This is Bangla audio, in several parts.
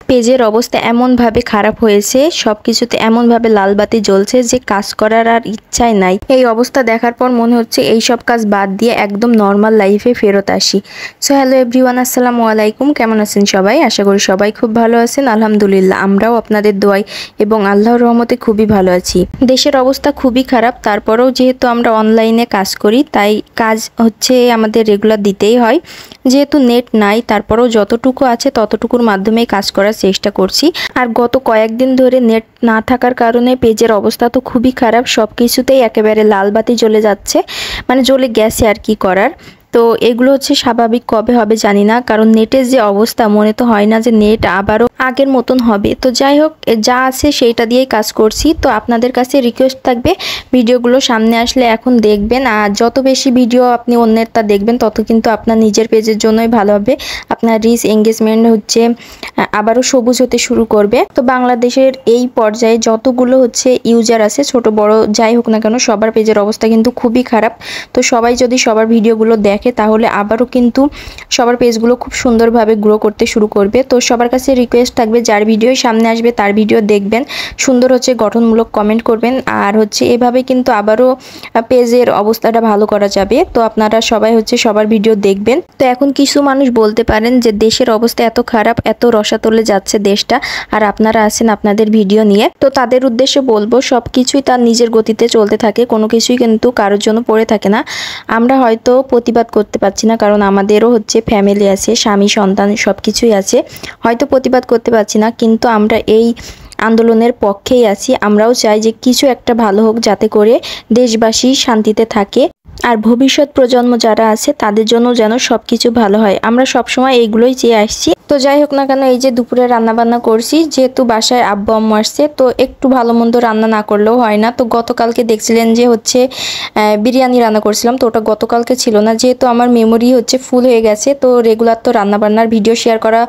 পেজের অবস্থা এমনভাবে খারাপ হয়েছে, সব কিছুতে এমনভাবে লাল বাতি জ্বলছে যে কাজ করার আর ইচ্ছাই নাই। এই অবস্থা দেখার পর মনে হচ্ছে এই সব কাজ বাদ দিয়ে একদম নর্মাল লাইফে ফেরত আসি। সো হ্যালো এভরিওয়ান, আসসালামু আলাইকুম। কেমন আছেন সবাই? আশা করি সবাই খুব ভালো আছেন। আলহামদুলিল্লাহ, আমরাও আপনাদের দোয়ায় এবং আল্লাহর রহমতে খুবই ভালো আছি। দেশের অবস্থা খুবই খারাপ, তারপরেও যেহেতু আমরা অনলাইনে কাজ করি তাই কাজ হচ্ছে আমাদের রেগুলার দিতেই হয়। যেহেতু নেট নাই, তারপরেও যতটুকু আছে ততটুকুর মাধ্যমেই কাজ করার চেষ্টা করছি। আর গত কয়েকদিন ধরে নেট না থাকার কারণে পেজের অবস্থা তো খুবই খারাপ, সব কিছুতেই একেবারে লাল বাতি জ্বলে যাচ্ছে, মানে জ্বলে গেছে আর কি করার। তো এগুলো হচ্ছে স্বাভাবিক, কবে হবে জানি না, কারণ নেটের যে অবস্থা মনে তো হয় না যে নেট আবারও আগের মতন হবে। তো যাই হোক, যা আছে সেইটা দিয়েই কাজ করছি। তো আপনাদের কাছে রিকোয়েস্ট থাকবে ভিডিওগুলো সামনে আসলে এখন দেখবেন, আর যত বেশি ভিডিও আপনি অন্যেরটা দেখবেন তত কিন্তু আপনার নিজের পেজের জন্যই ভালো হবে। আপনার রিচ এঙ্গেজমেন্ট হচ্ছে আবারও সবুজ হতে শুরু করবে। তো বাংলাদেশের এই পর্যায়ে যতগুলো হচ্ছে ইউজার আছে, ছোট বড় যাই হোক না কেন, সবার পেজের অবস্থা কিন্তু খুবই খারাপ। তো সবাই যদি সবার ভিডিওগুলো দেখে তাহলে আবারও কিন্তু সবার পেজগুলো খুব সুন্দরভাবে গ্রো করতে শুরু করবে। তো সবার কাছে রিকোয়েস্ট থাকবে যার ভিডিও সামনে আসবে তার ভিডিও দেখবেন, সুন্দর হচ্ছে গঠনমূলক কমেন্ট করবেন, আর হচ্ছে এভাবে কিন্তু আবারও পেজের অবস্থাটা ভালো করা যাবে। তো আপনারা সবাই হচ্ছে সবার ভিডিও দেখবেন। তো এখন কিছু মানুষ বলতে পারেন যে দেশের অবস্থা এত খারাপ, এত রসাতলে যাচ্ছে দেশটা, আর আপনারা আছেন আপনাদের ভিডিও নিয়ে। তো তাদের উদ্দেশ্যে বলবো সবকিছুই তার নিজের গতিতে চলতে থাকে, কোনো কিছুই কিন্তু কারোর জন্য পড়ে থাকে না। আমরা হয়তো প্রতিবাদ করতে পারছি না, কারণ আমাদেরও হচ্ছে ফ্যামিলি আছে, স্বামী সন্তান সব কিছুই আছে, হয়তো প্রতিবাদ করতে পারছি না, কিন্তু আমরা এই আন্দোলনের পক্ষেই আছি। আমরাও চাই যে কিছু একটা ভালো হোক, যাতে করে দেশবাসী শান্তিতে থাকে, আর ভবিষ্যৎ প্রজন্ম যারা আছে তাদের জন্য যেন সবকিছু ভালো হয়। আমরা সবসময় এইগুলোই চেয়ে আসছি। তো যাই হোক না কেন, এই যে দুপুরে রান্না বান্না করছি, যেহেতু বাসায় আব্বু আম্মু আসছে, তো একটু ভালো মন্দ রান্না না করলেও হয় না। তো গতকালকে দেখছিলেন যে হচ্ছে বিরিয়ানি রান্না করছিলাম, তো ওটা গতকালকে ছিল না, যেহেতু আমার মেমোরি হচ্ছে ফুল হয়ে গেছে। তো রেগুলার তো রান্না বান্নার ভিডিও শেয়ার করা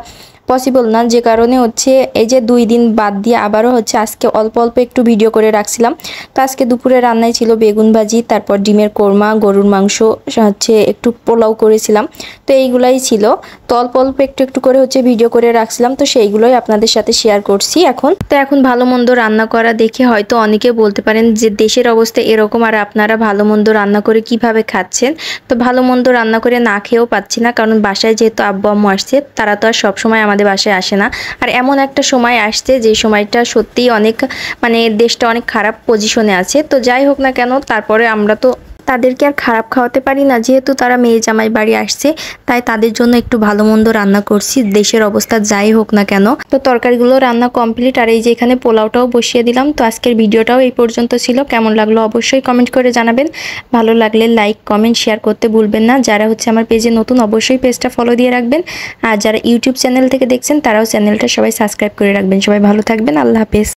পসিবল না, যে কারণে হচ্ছে এই যে 2 দিন বাদ দিয়ে আবারও হচ্ছে আজকে অল্প অল্প একটু ভিডিও করে রাখছিলাম। তো আজকে দুপুরে রান্নায় ছিল বেগুন ভাজি, তারপর ডিমের কোরমা, গরুর মাংস, হচ্ছে একটু পোলাও করেছিলাম। তো এইগুলাই ছিল। তো অল্প অল্প একটু একটু করে হচ্ছে ভিডিও করে রাখছিলাম, তো সেইগুলোই আপনাদের সাথে শেয়ার করছি এখন। তো এখন ভালো মন্দ রান্না করা দেখে হয়তো অনেকে বলতে পারেন যে দেশের অবস্থা এরকম, আর আপনারা ভালো মন্দ রান্না করে কিভাবে খাচ্ছেন। তো ভালো মন্দ রান্না করে না খেয়েও পাচ্ছি না, কারণ বাসায় যেহেতু আব্বু আম্মু আসছে, তারা তো আর সবসময় আমাদের বাসায় আসে না। আর এমন একটা সময় আসছে যে সময়টা সত্যিই অনেক, মানে দেশটা অনেক খারাপ পজিশনে আছে। তো যাই হোক না কেন, তারপরে আমরা তো তাদেরকে আর খারাপ খাওয়াতে পারি না, যেহেতু তারা মেয়ে জামাই বাড়ি আসছে, তাই তাদের জন্য একটু ভালো মন্দ রান্না করছি, দেশের অবস্থা যাই হোক না কেন। তো তরকারিগুলো রান্না কমপ্লিট, আর এই যে এখানে পোলাওটাও বসিয়ে দিলাম। তো আজকের ভিডিওটাও এই পর্যন্ত ছিল। কেমন লাগলো অবশ্যই কমেন্ট করে জানাবেন। ভালো লাগলে লাইক কমেন্ট শেয়ার করতে ভুলবেন না। যারা হচ্ছে আমার পেজে নতুন, অবশ্যই পেজটা ফলো দিয়ে রাখবেন, আর যারা ইউটিউব চ্যানেল থেকে দেখছেন তারাও চ্যানেলটা সবাই সাবস্ক্রাইব করে রাখবেন। সবাই ভালো থাকবেন, আল্লাহ হাফেজ।